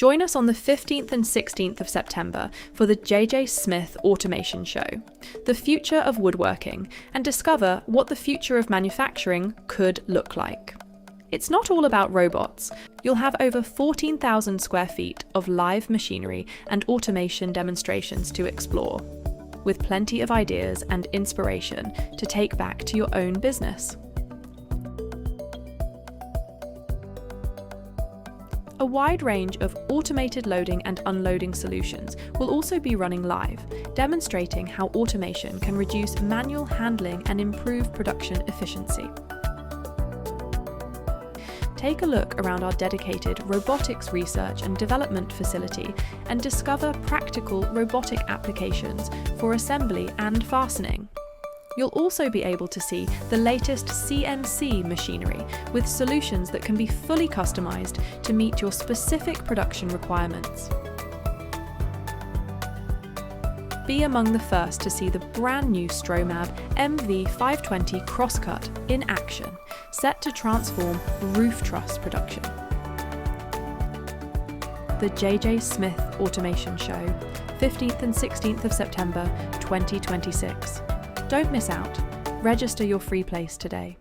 Join us on the 15th and 16th of September for the JJ Smith Automation Show, the future of woodworking, and discover what the future of manufacturing could look like. It's not all about robots. You'll have over 14,000 square feet of live machinery and automation demonstrations to explore, with plenty of ideas and inspiration to take back to your own business. A wide range of automated loading and unloading solutions will also be running live, demonstrating how automation can reduce manual handling and improve production efficiency. Take a look around our dedicated robotics research and development facility and discover practical robotic applications for assembly and fastening. You'll also be able to see the latest CNC machinery with solutions that can be fully customised to meet your specific production requirements. Be among the first to see the brand new Stromab MV520 Crosscut in action, set to transform roof truss production. The JJ Smith Automation Show, 15th and 16th of September 2026. Don't miss out. Register your free place today.